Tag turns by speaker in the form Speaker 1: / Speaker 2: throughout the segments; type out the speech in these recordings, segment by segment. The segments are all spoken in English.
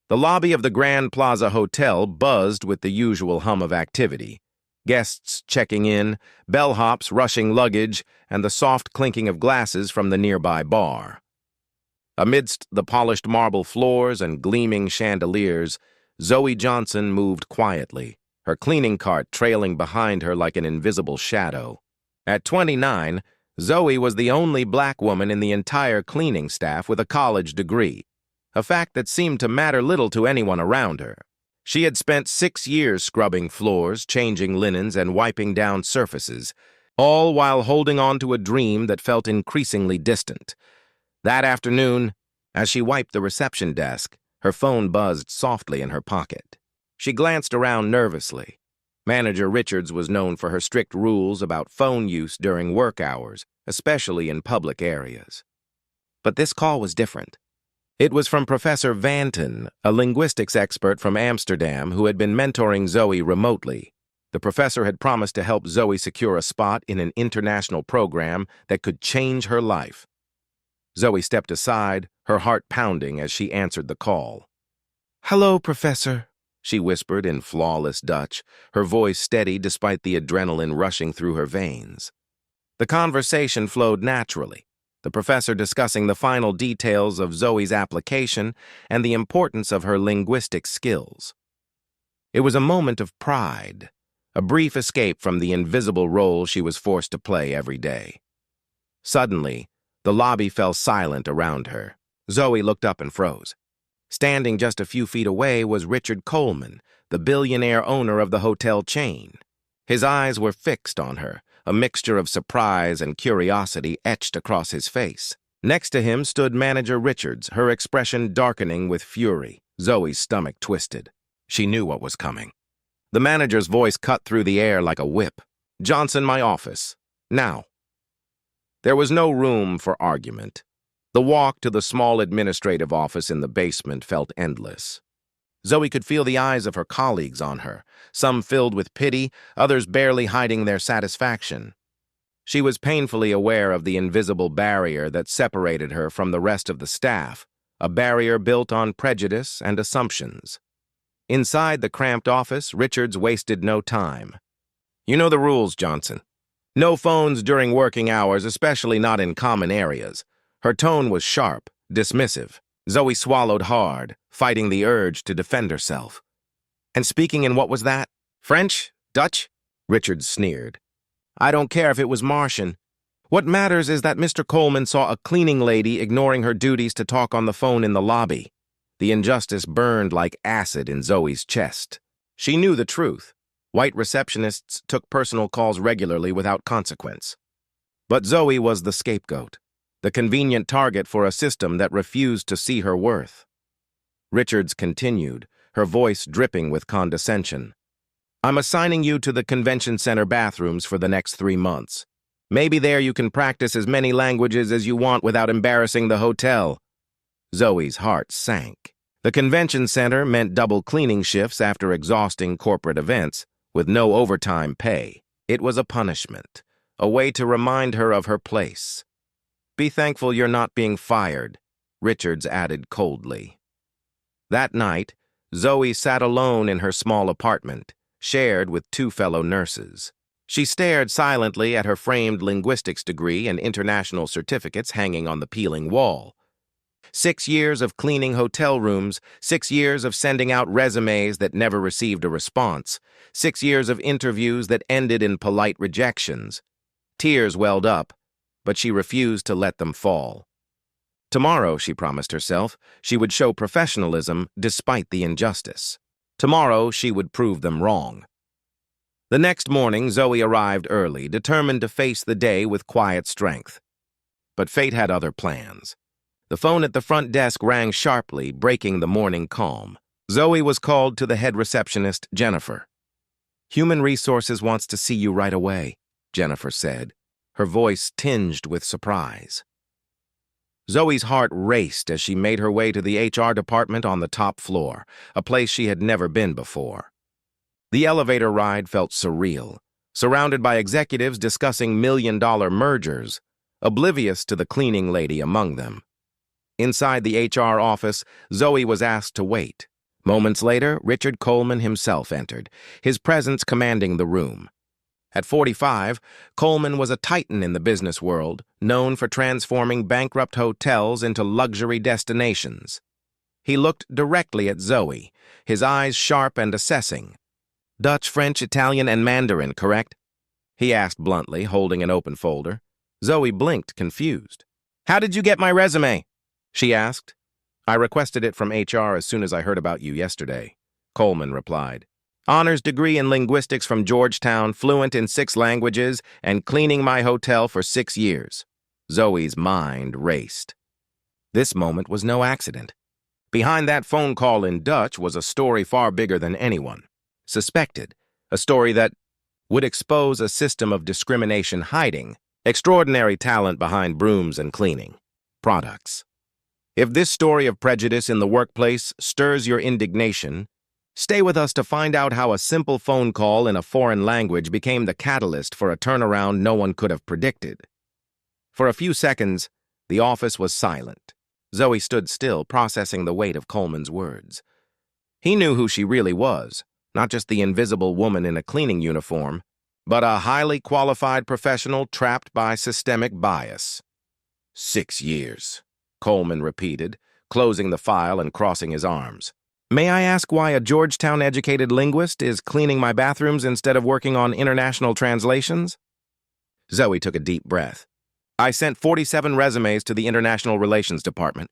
Speaker 1: The lobby of the Grand Plaza Hotel buzzed with the usual hum of activity. Guests checking in, bellhops rushing luggage, and the soft clinking of glasses from the nearby bar. Amidst the polished marble floors and gleaming chandeliers, Zoe Johnson moved quietly, her cleaning cart trailing behind her like an invisible shadow. At 29, Zoe was the only black woman in the entire cleaning staff with a college degree, a fact that seemed to matter little to anyone around her. She had spent 6 years scrubbing floors, changing linens, and wiping down surfaces, all while holding on to a dream that felt increasingly distant. That afternoon, as she wiped the reception desk, her phone buzzed softly in her pocket. She glanced around nervously. Manager Richards was known for her strict rules about phone use during work hours, especially in public areas. But this call was different. It was from Professor Vanton, a linguistics expert from Amsterdam who had been mentoring Zoe remotely. The professor had promised to help Zoe secure a spot in an international program that could change her life. Zoe stepped aside, her heart pounding as she answered the call. "Hello, Professor," she whispered in flawless Dutch, her voice steady despite the adrenaline rushing through her veins. The conversation flowed naturally, the professor discussing the final details of Zoe's application and the importance of her linguistic skills. It was a moment of pride, a brief escape from the invisible role she was forced to play every day. Suddenly, the lobby fell silent around her. Zoe looked up and froze. Standing just a few feet away was Richard Coleman, the billionaire owner of the hotel chain. His eyes were fixed on her, a mixture of surprise and curiosity etched across his face. Next to him stood Manager Richards, her expression darkening with fury. Zoe's stomach twisted. She knew what was coming. The manager's voice cut through the air like a whip. "Johnson, my office. Now." There was no room for argument. The walk to the small administrative office in the basement felt endless. Zoe could feel the eyes of her colleagues on her, some filled with pity, others barely hiding their satisfaction. She was painfully aware of the invisible barrier that separated her from the rest of the staff, a barrier built on prejudice and assumptions. Inside the cramped office, Richards wasted no time. "You know the rules, Johnson. No phones during working hours, especially not in common areas." Her tone was sharp, dismissive. Zoe swallowed hard, fighting the urge to defend herself. "And speaking in what was that? French? Dutch?" Richards sneered. "I don't care if it was Martian. What matters is that Mr. Coleman saw a cleaning lady ignoring her duties to talk on the phone in the lobby." The injustice burned like acid in Zoe's chest. She knew the truth. White receptionists took personal calls regularly without consequence. But Zoe was the scapegoat, the convenient target for a system that refused to see her worth. Richards continued, her voice dripping with condescension. "I'm assigning you to the convention center bathrooms for the next 3 months. Maybe there you can practice as many languages as you want without embarrassing the hotel." Zoe's heart sank. The convention center meant double cleaning shifts after exhausting corporate events, with no overtime pay. It was a punishment, a way to remind her of her place. "Be thankful you're not being fired," Richards added coldly. That night, Zoe sat alone in her small apartment, shared with 2 fellow nurses. She stared silently at her framed linguistics degree and international certificates hanging on the peeling wall. 6 years of cleaning hotel rooms, 6 years of sending out resumes that never received a response, 6 years of interviews that ended in polite rejections. Tears welled up, but she refused to let them fall. Tomorrow, she promised herself, she would show professionalism despite the injustice. Tomorrow, she would prove them wrong. The next morning, Zoe arrived early, determined to face the day with quiet strength. But fate had other plans. The phone at the front desk rang sharply, breaking the morning calm. Zoe was called to the head receptionist, Jennifer. "Human Resources wants to see you right away," Jennifer said, her voice tinged with surprise. Zoe's heart raced as she made her way to the HR department on the top floor, a place she had never been before. The elevator ride felt surreal, surrounded by executives discussing million-dollar mergers, oblivious to the cleaning lady among them. Inside the HR office, Zoe was asked to wait. Moments later, Richard Coleman himself entered, his presence commanding the room. At 45, Coleman was a titan in the business world, known for transforming bankrupt hotels into luxury destinations. He looked directly at Zoe, his eyes sharp and assessing. "Dutch, French, Italian, and Mandarin, correct?" he asked bluntly, holding an open folder. Zoe blinked, confused. "How did you get my resume?" she asked. "I requested it from HR as soon as I heard about you yesterday," Coleman replied. "Honors degree in linguistics from Georgetown, fluent in 6 languages, and cleaning my hotel for 6 years. Zoe's mind raced. This moment was no accident. Behind that phone call in Dutch was a story far bigger than anyone suspected, a story that would expose a system of discrimination hiding extraordinary talent behind brooms and cleaning products. If this story of prejudice in the workplace stirs your indignation, stay with us to find out how a simple phone call in a foreign language became the catalyst for a turnaround no one could have predicted. For a few seconds, the office was silent. Zoe stood still, processing the weight of Coleman's words. He knew who she really was, not just the invisible woman in a cleaning uniform, but a highly qualified professional trapped by systemic bias. 6 years, Coleman repeated, closing the file and crossing his arms. "May I ask why a Georgetown-educated linguist is cleaning my bathrooms instead of working on international translations?" Zoe took a deep breath. "I sent 47 resumes to the International Relations Department.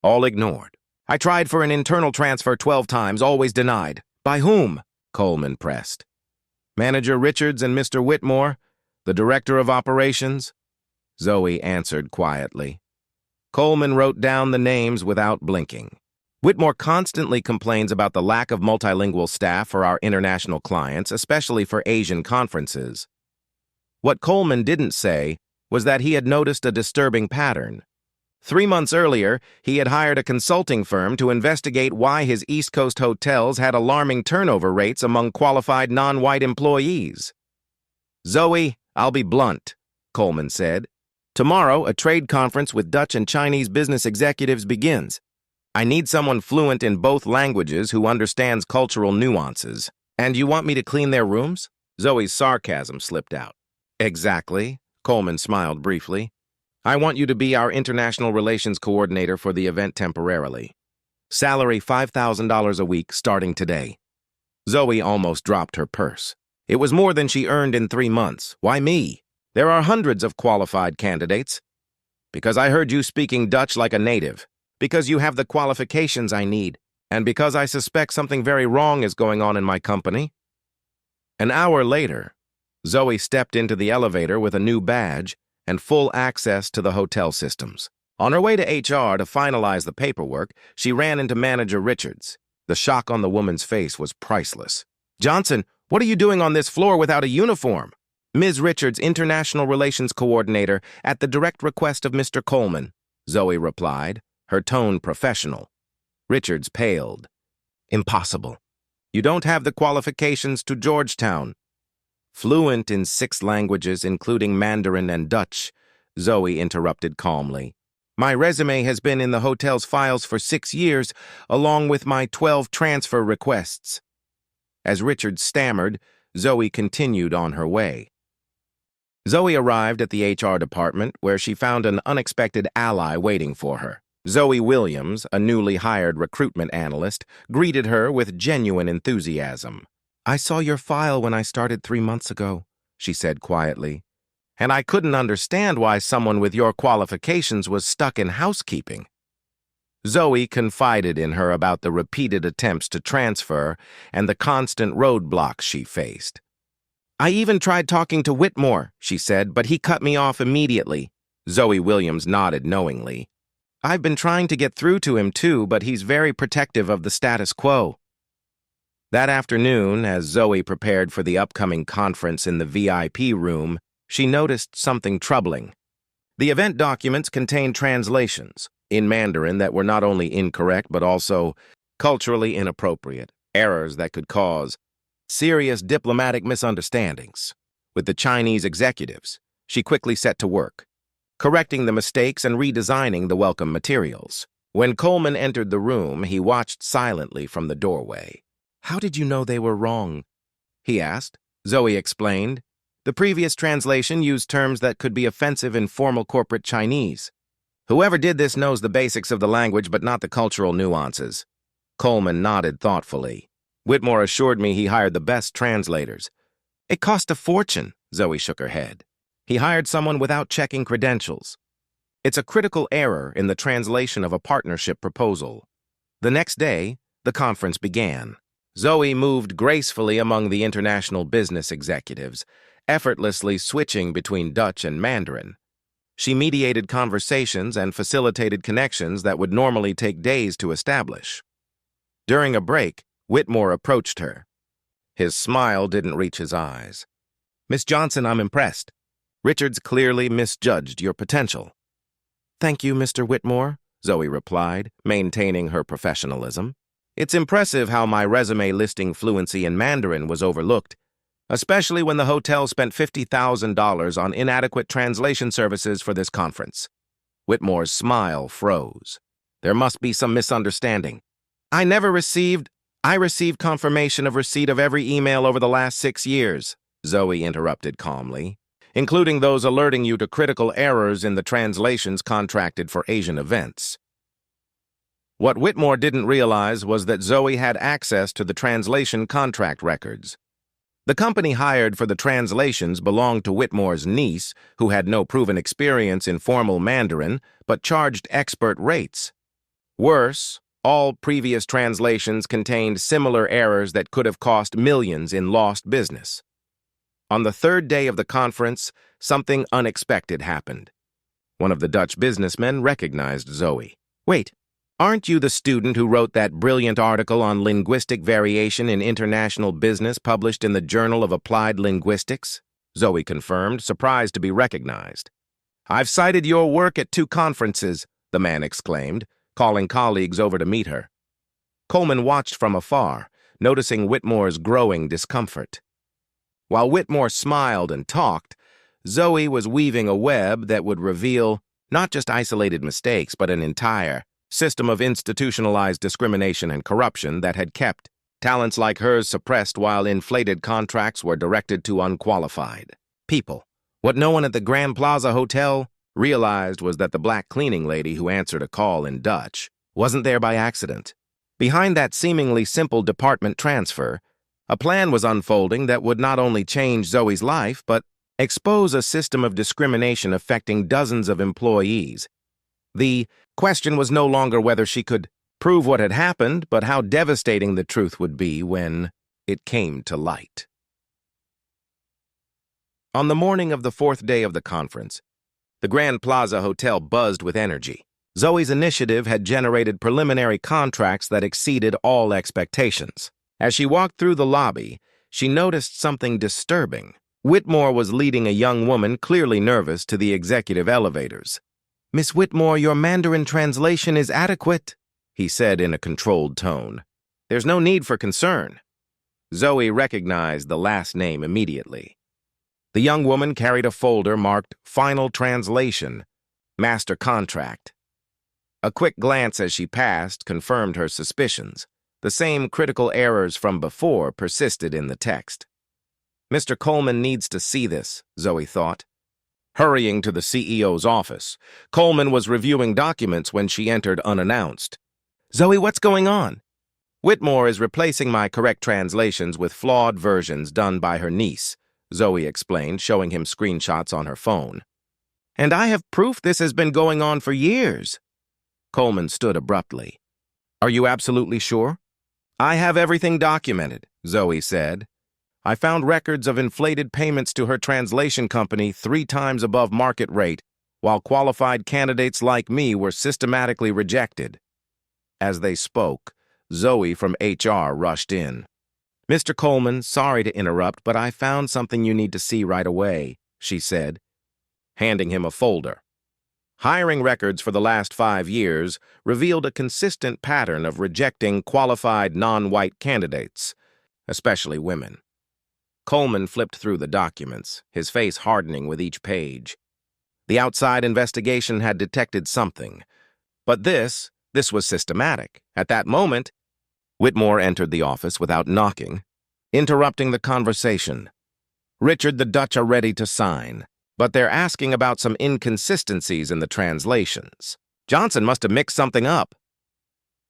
Speaker 1: All ignored. I tried for an internal transfer 12 times, always denied. By whom?" Coleman pressed. "Manager Richards and Mr. Whitmore, the director of operations," Zoe answered quietly. Coleman wrote down the names without blinking. "Whitmore constantly complains about the lack of multilingual staff for our international clients, especially for Asian conferences." What Coleman didn't say was that he had noticed a disturbing pattern. 3 months earlier, he had hired a consulting firm to investigate why his East Coast hotels had alarming turnover rates among qualified non-white employees. "Zoe, I'll be blunt," Coleman said. "Tomorrow, a trade conference with Dutch and Chinese business executives begins. I need someone fluent in both languages who understands cultural nuances. And you want me to clean their rooms?" Zoe's sarcasm slipped out. "Exactly," Coleman smiled briefly. "I want you to be our international relations coordinator for the event temporarily. Salary $5,000 a week starting today." Zoe almost dropped her purse. It was more than she earned in 3 months. "Why me? There are hundreds of qualified candidates." "Because I heard you speaking Dutch like a native. Because you have the qualifications I need. And because I suspect something very wrong is going on in my company." An hour later, Zoe stepped into the elevator with a new badge and full access to the hotel systems. On her way to HR to finalize the paperwork, she ran into Manager Richards. The shock on the woman's face was priceless. "Johnson, what are you doing on this floor without a uniform?" "Ms. Richards, International Relations Coordinator, at the direct request of Mr. Coleman," Zoe replied, her tone professional. Richards paled. "Impossible. You don't have the qualifications to Georgetown." "Fluent in 6 languages, including Mandarin and Dutch," Zoe interrupted calmly. "My resume has been in the hotel's files for 6 years, along with my 12 transfer requests." As Richard stammered, Zoe continued on her way. Zoe arrived at the HR department, where she found an unexpected ally waiting for her. Zoe Williams, a newly hired recruitment analyst, greeted her with genuine enthusiasm. "I saw your file when I started 3 months ago," she said quietly, "and I couldn't understand why someone with your qualifications was stuck in housekeeping." Zoe confided in her about the repeated attempts to transfer and the constant roadblocks she faced. "I even tried talking to Whitmore," she said, "but he cut me off immediately." Zoe Williams nodded knowingly. "I've been trying to get through to him too, but he's very protective of the status quo." That afternoon, as Zoe prepared for the upcoming conference in the VIP room, she noticed something troubling. The event documents contained translations in Mandarin that were not only incorrect but also culturally inappropriate, errors that could cause serious diplomatic misunderstandings. With the Chinese executives, she quickly set to work, correcting the mistakes and redesigning the welcome materials. When Coleman entered the room, he watched silently from the doorway. "How did you know they were wrong?" he asked. Zoe explained. The previous translation used terms that could be offensive in formal corporate Chinese. "Whoever did this knows the basics of the language but not the cultural nuances." Coleman nodded thoughtfully. "Whitmore assured me he hired the best translators." "It cost a fortune," Zoe shook her head. "He hired someone without checking credentials. It's a critical error in the translation of a partnership proposal." The next day, the conference began. Zoe moved gracefully among the international business executives, effortlessly switching between Dutch and Mandarin. She mediated conversations and facilitated connections that would normally take days to establish. During a break, Whitmore approached her. His smile didn't reach his eyes. "Miss Johnson, I'm impressed. Richards clearly misjudged your potential." "Thank you, Mr. Whitmore," Zoe replied, maintaining her professionalism. "It's impressive how my resume listing fluency in Mandarin was overlooked, especially when the hotel spent $50,000 on inadequate translation services for this conference." Whitmore's smile froze. "There must be some misunderstanding. I received confirmation of receipt of every email over the last 6 years," Zoe interrupted calmly, "including those alerting you to critical errors in the translations contracted for Asian events." What Whitmore didn't realize was that Zoe had access to the translation contract records. The company hired for the translations belonged to Whitmore's niece, who had no proven experience in formal Mandarin, but charged expert rates. Worse, all previous translations contained similar errors that could have cost millions in lost business. On the third day of the conference, something unexpected happened. One of the Dutch businessmen recognized Zoe. "Wait, aren't you the student who wrote that brilliant article on linguistic variation in international business published in the Journal of Applied Linguistics?" Zoe confirmed, surprised to be recognized. "I've cited your work at 2 conferences," the man exclaimed, calling colleagues over to meet her. Coleman watched from afar, noticing Whitmore's growing discomfort. While Whitmore smiled and talked, Zoe was weaving a web that would reveal not just isolated mistakes, but an entire system of institutionalized discrimination and corruption that had kept talents like hers suppressed while inflated contracts were directed to unqualified people. What no one at the Grand Plaza Hotel realized was that the black cleaning lady who answered a call in Dutch wasn't there by accident. Behind that seemingly simple department transfer, a plan was unfolding that would not only change Zoe's life, but expose a system of discrimination affecting dozens of employees. The question was no longer whether she could prove what had happened, but how devastating the truth would be when it came to light. On the morning of the 4th day of the conference, the Grand Plaza Hotel buzzed with energy. Zoe's initiative had generated preliminary contracts that exceeded all expectations. As she walked through the lobby, she noticed something disturbing. Whitmore was leading a young woman, clearly nervous, to the executive elevators. "Miss Whitmore, your Mandarin translation is adequate," he said in a controlled tone. "There's no need for concern." Zoe recognized the last name immediately. The young woman carried a folder marked Final Translation, Master Contract. A quick glance as she passed confirmed her suspicions. The same critical errors from before persisted in the text. "Mr. Coleman needs to see this," Zoe thought. Hurrying to the CEO's office, Coleman was reviewing documents when she entered unannounced. "Zoe, what's going on?" "Whitmore is replacing my correct translations with flawed versions done by her niece," Zoe explained, showing him screenshots on her phone. "And I have proof this has been going on for years." Coleman stood abruptly. "Are you absolutely sure?" "I have everything documented," Zoe said. "I found records of inflated payments to her translation company 3 times above market rate, while qualified candidates like me were systematically rejected." As they spoke, Zoe from HR rushed in. "Mr. Coleman, sorry to interrupt, but I found something you need to see right away," she said, handing him a folder. Hiring records for the last 5 years revealed a consistent pattern of rejecting qualified non-white candidates, especially women. Coleman flipped through the documents, his face hardening with each page. The outside investigation had detected something, but this This was systematic. At that moment, Whitmore entered the office without knocking, interrupting the conversation. Richard, the Dutch are ready to sign, but they're asking about some inconsistencies in the translations. Johnson must have mixed something up.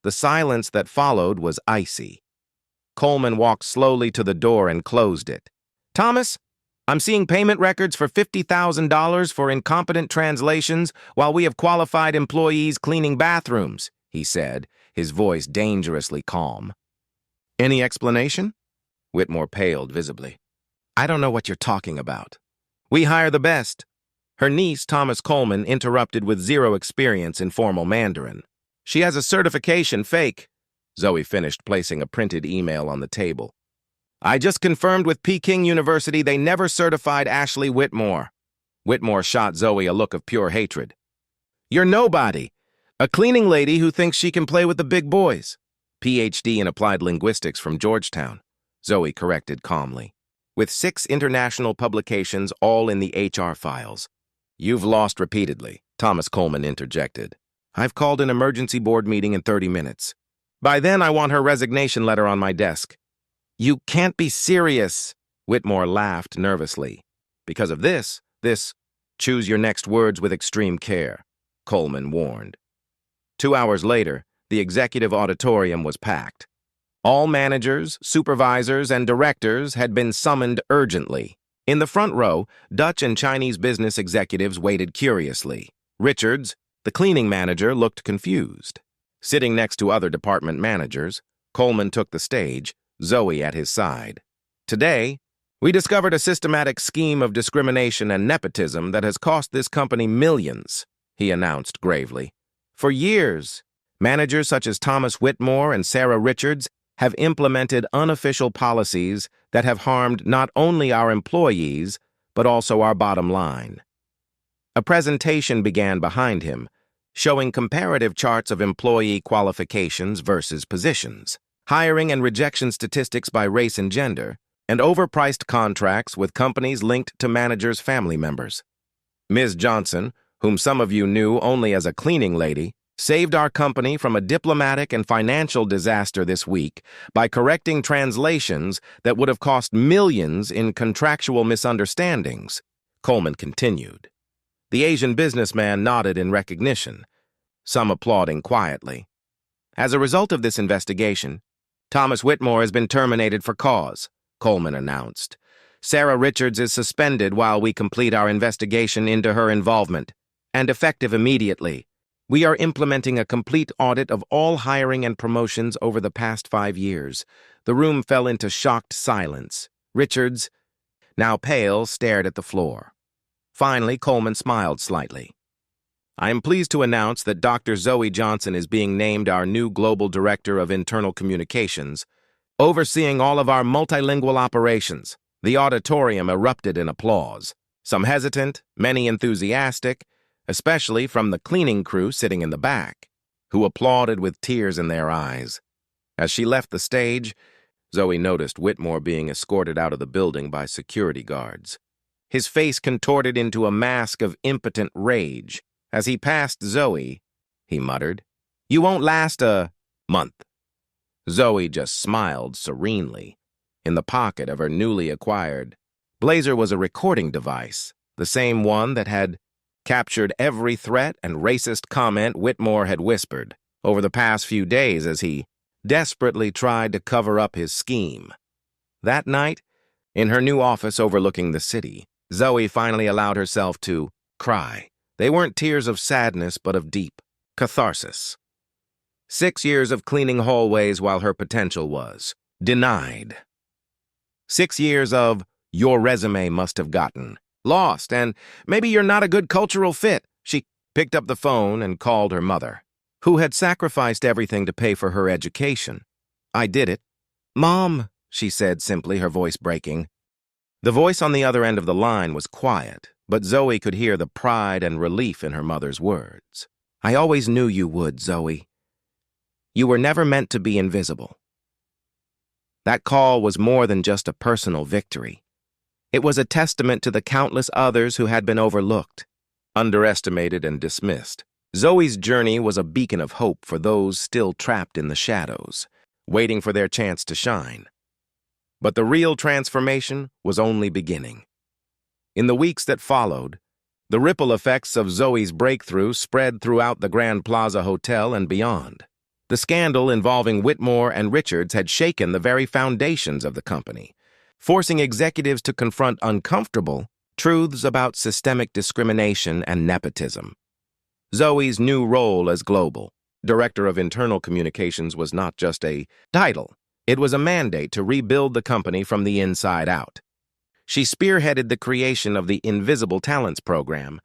Speaker 1: The silence that followed was icy. Coleman walked slowly to the door and closed it. Thomas, I'm seeing payment records for $50,000 for incompetent translations while we have qualified employees cleaning bathrooms, he said, his voice dangerously calm. Any explanation? Whitmore paled visibly. I don't know what you're talking about. We hire the best. Her niece, Thomas Coleman, interrupted with zero experience in formal Mandarin. She has a certification fake. Zoe finished placing a printed email on the table. I just confirmed with Peking University they never certified Ashley Whitmore. Whitmore shot Zoe a look of pure hatred. You're nobody. A cleaning lady who thinks she can play with the big boys. Ph.D. in applied linguistics from Georgetown, Zoe corrected calmly. With 6 international publications all in the HR files. You've lost repeatedly, Thomas Coleman interjected. I've called an emergency board meeting in 30 minutes. By then, I want her resignation letter on my desk. You can't be serious, Whitmore laughed nervously. Because of this, choose your next words with extreme care, Coleman warned. 2 hours later, the executive auditorium was packed. All managers, supervisors, and directors had been summoned urgently. In the front row, Dutch and Chinese business executives waited curiously. Richards, the cleaning manager, looked confused. Sitting next to other department managers, Coleman took the stage, Zoe at his side. Today, we discovered a systematic scheme of discrimination and nepotism that has cost this company millions, he announced gravely. For years, managers such as Thomas Whitmore and Sarah Richards have implemented unofficial policies that have harmed not only our employees, but also our bottom line. A presentation began behind him, showing comparative charts of employee qualifications versus positions, hiring and rejection statistics by race and gender, and overpriced contracts with companies linked to managers' family members. Ms. Johnson, whom some of you knew only as a cleaning lady, saved our company from a diplomatic and financial disaster this week by correcting translations that would have cost millions in contractual misunderstandings, Coleman continued. The Asian businessman nodded in recognition, some applauding quietly. As a result of this investigation, Thomas Whitmore has been terminated for cause, Coleman announced. Sarah Richards is suspended while we complete our investigation into her involvement, and effective immediately. We are implementing a complete audit of all hiring and promotions over the past 5 years. The room fell into shocked silence. Richards, now pale, stared at the floor. Finally, Coleman smiled slightly. I am pleased to announce that Dr. Zoe Johnson is being named our new Global Director of Internal Communications, overseeing all of our multilingual operations. The auditorium erupted in applause, some hesitant, many enthusiastic, especially from the cleaning crew sitting in the back, who applauded with tears in their eyes. As she left the stage, Zoe noticed Whitmore being escorted out of the building by security guards. His face contorted into a mask of impotent rage. As he passed Zoe, he muttered, "You won't last a month." Zoe just smiled serenely. In the pocket of her newly acquired blazer was a recording device, the same one that had captured every threat and racist comment Whitmore had whispered over the past few days as he desperately tried to cover up his scheme. That night, in her new office overlooking the city, Zoe finally allowed herself to cry. They weren't tears of sadness, but of deep catharsis. 6 years of cleaning hallways while her potential was denied. 6 years of your resume must have gotten lost, and maybe you're not a good cultural fit. She picked up the phone and called her mother, who had sacrificed everything to pay for her education. I did it. Mom, she said simply, her voice breaking. The voice on the other end of the line was quiet, but Zoe could hear the pride and relief in her mother's words. I always knew you would, Zoe. You were never meant to be invisible. That call was more than just a personal victory. It was a testament to the countless others who had been overlooked, underestimated, and dismissed. Zoe's journey was a beacon of hope for those still trapped in the shadows, waiting for their chance to shine. But the real transformation was only beginning. In the weeks that followed, the ripple effects of Zoe's breakthrough spread throughout the Grand Plaza Hotel and beyond. The scandal involving Whitmore and Richards had shaken the very foundations of the company, forcing executives to confront uncomfortable truths about systemic discrimination and nepotism. Zoe's new role as Global Director of Internal Communications was not just a title. It was a mandate to rebuild the company from the inside out. She spearheaded the creation of the Invisible Talents Program,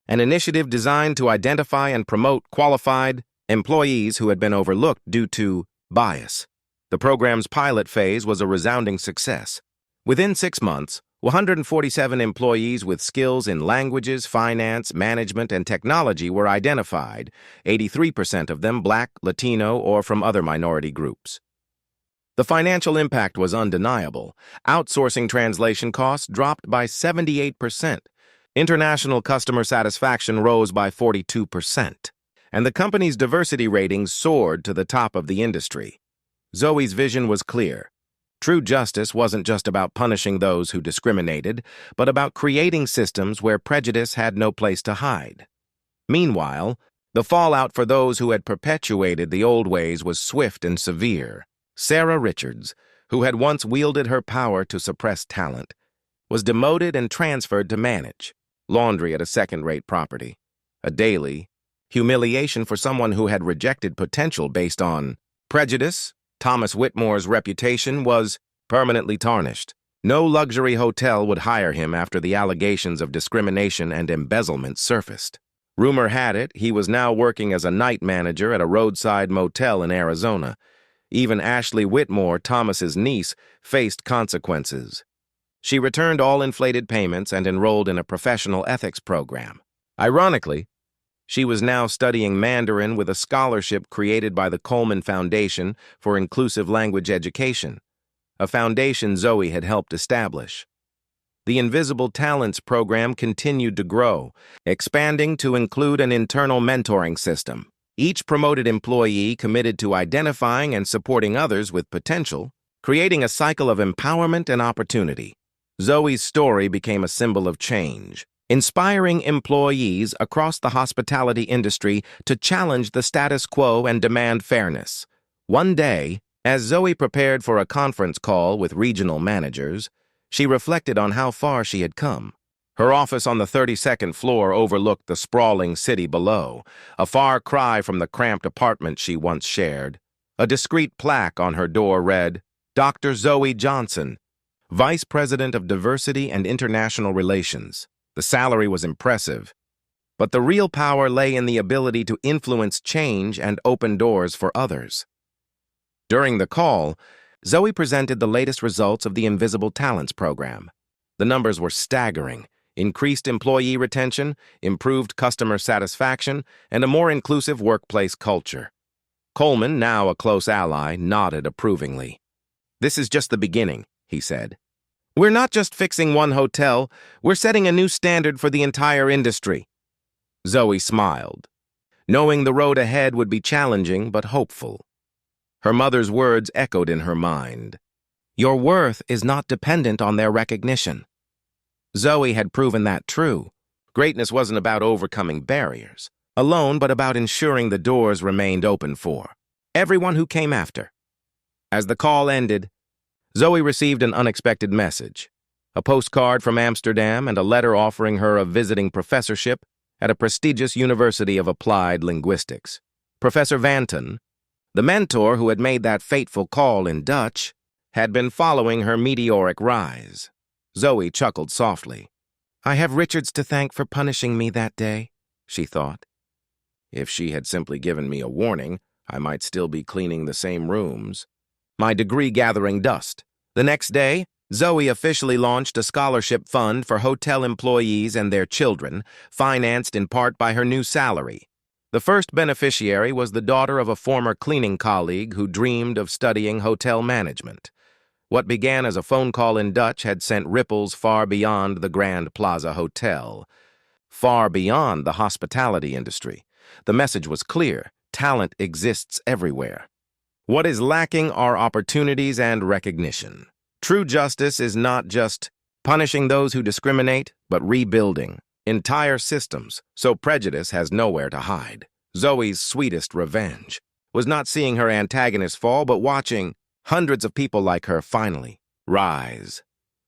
Speaker 1: an initiative designed to identify and promote qualified employees who had been overlooked due to bias. The program's pilot phase was a resounding success. Within 6 months, 147 employees with skills in languages, finance, management, and technology were identified, 83% of them Black, Latino, or from other minority groups. The financial impact was undeniable. Outsourcing translation costs dropped by 78%. International customer satisfaction rose by 42%. And the company's diversity ratings soared to the top of the industry. Zoe's vision was clear. True justice wasn't just about punishing those who discriminated, but about creating systems where prejudice had no place to hide. Meanwhile, the fallout for those who had perpetuated the old ways was swift and severe. Sarah Richards, who had once wielded her power to suppress talent, was demoted and transferred to manage laundry at a second-rate property, a daily humiliation for someone who had rejected potential based on prejudice. Thomas Whitmore's reputation was permanently tarnished. No luxury hotel would hire him after the allegations of discrimination and embezzlement surfaced. Rumor had it he was now working as a night manager at a roadside motel in Arizona. Even Ashley Whitmore, Thomas's niece, faced consequences. She returned all inflated payments and enrolled in a professional ethics program. Ironically, she was now studying Mandarin with a scholarship created by the Coleman Foundation for Inclusive Language Education, a foundation Zoe had helped establish. The Invisible Talents program continued to grow, expanding to include an internal mentoring system. Each promoted employee committed to identifying and supporting others with potential, creating a cycle of empowerment and opportunity. Zoe's story became a symbol of change, inspiring employees across the hospitality industry to challenge the status quo and demand fairness. One day, as Zoe prepared for a conference call with regional managers, she reflected on how far she had come. Her office on the 32nd floor overlooked the sprawling city below, a far cry from the cramped apartment she once shared. A discreet plaque on her door read, "Dr. Zoe Johnson, Vice President of Diversity and International Relations." The salary was impressive, but the real power lay in the ability to influence change and open doors for others. During the call, Zoe presented the latest results of the Invisible Talents program. The numbers were staggering: increased employee retention, improved customer satisfaction, and a more inclusive workplace culture. Coleman, now a close ally, nodded approvingly. "This is just the beginning," he said. "We're not just fixing one hotel, we're setting a new standard for the entire industry." Zoe smiled, knowing the road ahead would be challenging but hopeful. Her mother's words echoed in her mind. "Your worth is not dependent on their recognition." Zoe had proven that true. Greatness wasn't about overcoming barriers alone, but about ensuring the doors remained open for everyone who came after. As the call ended, Zoe received an unexpected message, a postcard from Amsterdam and a letter offering her a visiting professorship at a prestigious University of Applied Linguistics. Professor Vanton, the mentor who had made that fateful call in Dutch, had been following her meteoric rise. Zoe chuckled softly. "I have Richards to thank for punishing me that day," she thought. If she had simply given me a warning, I might still be cleaning the same rooms. My degree gathering dust. The next day, Zoe officially launched a scholarship fund for hotel employees and their children, financed in part by her new salary. The first beneficiary was the daughter of a former cleaning colleague who dreamed of studying hotel management. What began as a phone call in Dutch had sent ripples far beyond the Grand Plaza Hotel, far beyond the hospitality industry. The message was clear: talent exists everywhere. What is lacking are opportunities and recognition. True justice is not just punishing those who discriminate, but rebuilding entire systems so prejudice has nowhere to hide. Zoe's sweetest revenge was not seeing her antagonist fall, but watching hundreds of people like her finally rise.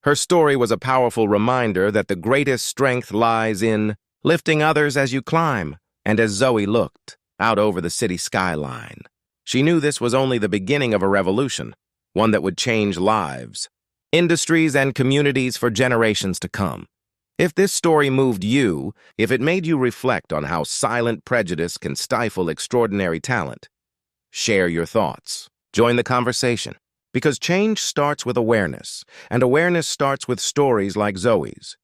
Speaker 1: Her story was a powerful reminder that the greatest strength lies in lifting others as you climb. And as Zoe looked out over the city skyline, she knew this was only the beginning of a revolution, one that would change lives, industries, and communities for generations to come. If this story moved you, if it made you reflect on how silent prejudice can stifle extraordinary talent, share your thoughts. Join the conversation, because change starts with awareness, and awareness starts with stories like Zoe's.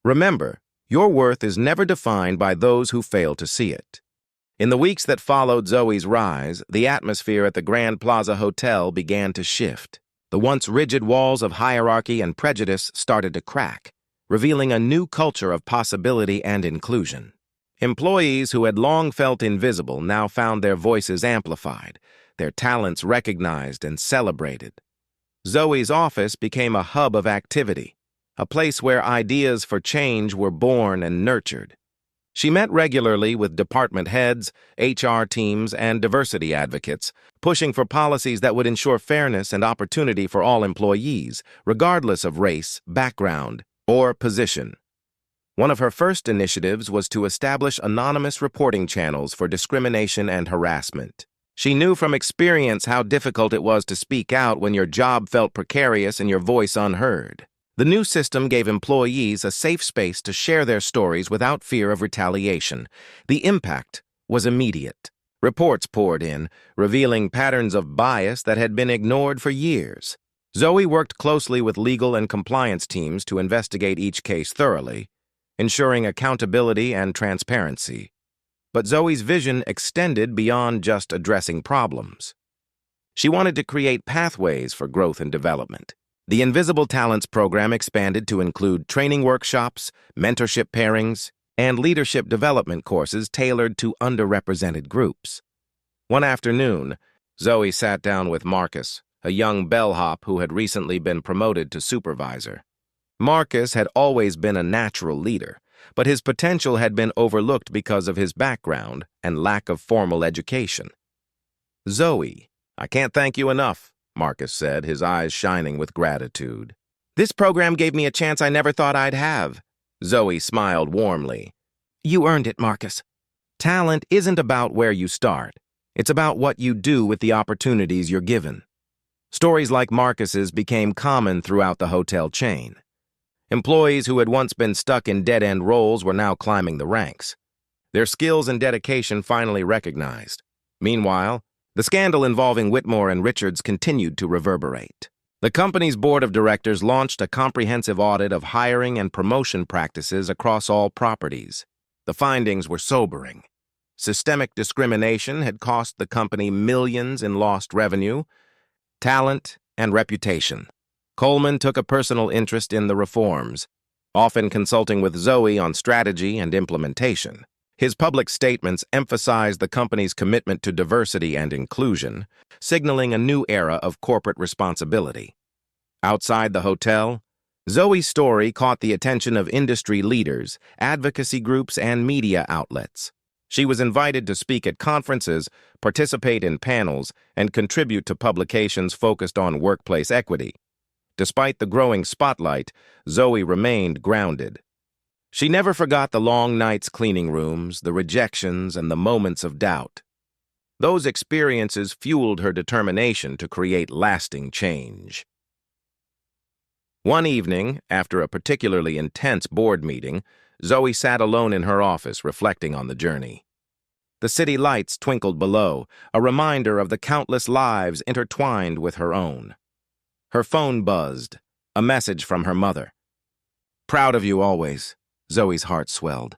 Speaker 1: Remember, your worth is never defined by those who fail to see it. In the weeks that followed Zoe's rise, the atmosphere at the Grand Plaza Hotel began to shift. The once rigid walls of hierarchy and prejudice started to crack, revealing a new culture of possibility and inclusion. Employees who had long felt invisible now found their voices amplified, their talents recognized and celebrated. Zoe's office became a hub of activity, a place where ideas for change were born and nurtured. She met regularly with department heads, HR teams, and diversity advocates, pushing for policies that would ensure fairness and opportunity for all employees, regardless of race, background, or position. One of her first initiatives was to establish anonymous reporting channels for discrimination and harassment. She knew from experience how difficult it was to speak out when your job felt precarious and your voice unheard. The new system gave employees a safe space to share their stories without fear of retaliation. The impact was immediate. Reports poured in, revealing patterns of bias that had been ignored for years. Zoe worked closely with legal and compliance teams to investigate each case thoroughly, ensuring accountability and transparency. But Zoe's vision extended beyond just addressing problems. She wanted to create pathways for growth and development. The Invisible Talents program expanded to include training workshops, mentorship pairings, and leadership development courses tailored to underrepresented groups. One afternoon, Zoe sat down with Marcus, a young bellhop who had recently been promoted to supervisor. Marcus had always been a natural leader, but his potential had been overlooked because of his background and lack of formal education. "Zoe, I can't thank you enough," Marcus said, his eyes shining with gratitude. "This program gave me a chance I never thought I'd have." Zoe smiled warmly. "You earned it, Marcus. Talent isn't about where you start. It's about what you do with the opportunities you're given." Stories like Marcus's became common throughout the hotel chain. Employees who had once been stuck in dead-end roles were now climbing the ranks, their skills and dedication finally recognized. Meanwhile, the scandal involving Whitmore and Richards continued to reverberate. The company's board of directors launched a comprehensive audit of hiring and promotion practices across all properties. The findings were sobering. Systemic discrimination had cost the company millions in lost revenue, talent, and reputation. Coleman took a personal interest in the reforms, often consulting with Zoe on strategy and implementation. His public statements emphasized the company's commitment to diversity and inclusion, signaling a new era of corporate responsibility. Outside the hotel, Zoe's story caught the attention of industry leaders, advocacy groups, and media outlets. She was invited to speak at conferences, participate in panels, and contribute to publications focused on workplace equity. Despite the growing spotlight, Zoe remained grounded. She never forgot the long nights cleaning rooms, the rejections, and the moments of doubt. Those experiences fueled her determination to create lasting change. One evening, after a particularly intense board meeting, Zoe sat alone in her office, reflecting on the journey. The city lights twinkled below, a reminder of the countless lives intertwined with her own. Her phone buzzed, a message from her mother. "Proud of you always." Zoe's heart swelled.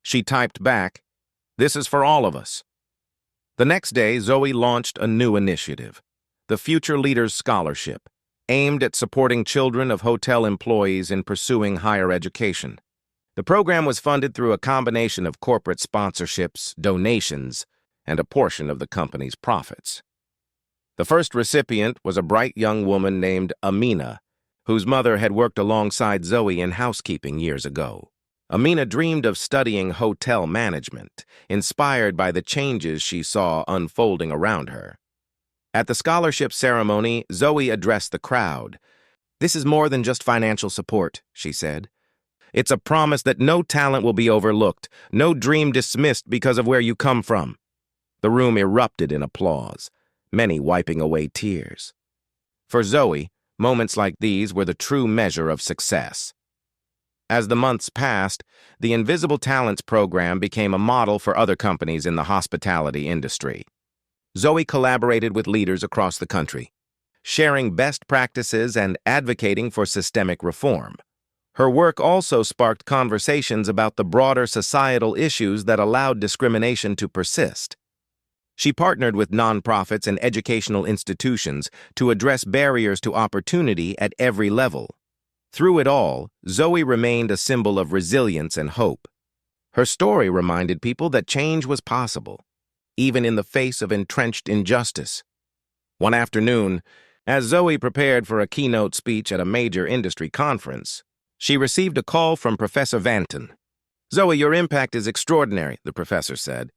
Speaker 1: She typed back, "This is for all of us." The next day, Zoe launched a new initiative, the Future Leaders Scholarship, aimed at supporting children of hotel employees in pursuing higher education. The program was funded through a combination of corporate sponsorships, donations, and a portion of the company's profits. The first recipient was a bright young woman named Amina, whose mother had worked alongside Zoe in housekeeping years ago. Amina dreamed of studying hotel management, inspired by the changes she saw unfolding around her. At the scholarship ceremony, Zoe addressed the crowd. "This is more than just financial support," she said. "It's a promise that no talent will be overlooked, no dream dismissed because of where you come from." The room erupted in applause, many wiping away tears. For Zoe, moments like these were the true measure of success. As the months passed, the Invisible Talents program became a model for other companies in the hospitality industry. Zoe collaborated with leaders across the country, sharing best practices and advocating for systemic reform. Her work also sparked conversations about the broader societal issues that allowed discrimination to persist. She partnered with nonprofits and educational institutions to address barriers to opportunity at every level. Through it all, Zoe remained a symbol of resilience and hope. Her story reminded people that change was possible, even in the face of entrenched injustice. One afternoon, as Zoe prepared for a keynote speech at a major industry conference, she received a call from Professor Vanton. "Zoe, your impact is extraordinary," the professor said.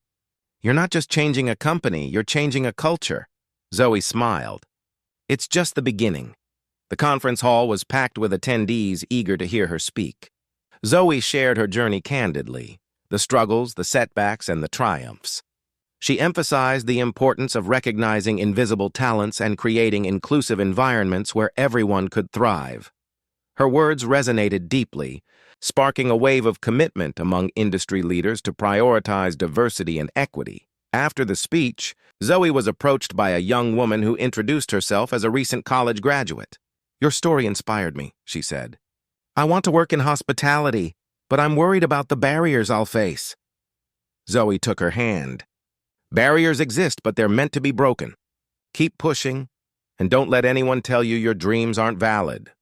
Speaker 1: "You're not just changing a company, you're changing a culture." Zoe smiled. "It's just the beginning." The conference hall was packed with attendees eager to hear her speak. Zoe shared her journey candidly, the struggles, the setbacks, and the triumphs. She emphasized the importance of recognizing invisible talents and creating inclusive environments where everyone could thrive. Her words resonated deeply, sparking a wave of commitment among industry leaders to prioritize diversity and equity. After the speech, Zoe was approached by a young woman who introduced herself as a recent college graduate. "Your story inspired me," she said. "I want to work in hospitality, but I'm worried about the barriers I'll face." Zoe took her hand. "Barriers exist, but they're meant to be broken. Keep pushing, and don't let anyone tell you your dreams aren't valid."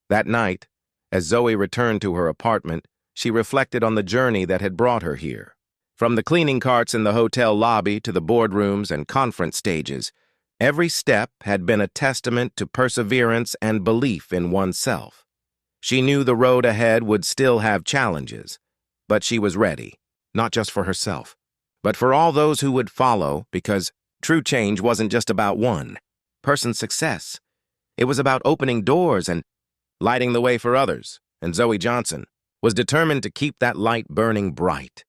Speaker 1: That night, as Zoe returned to her apartment, she reflected on the journey that had brought her here. From the cleaning carts in the hotel lobby to the boardrooms and conference stages, every step had been a testament to perseverance and belief in oneself. She knew the road ahead would still have challenges, but she was ready, not just for herself, but for all those who would follow, because true change wasn't just about one person's success. It was about opening doors and lighting the way for others, and Zoe Johnson was determined to keep that light burning bright.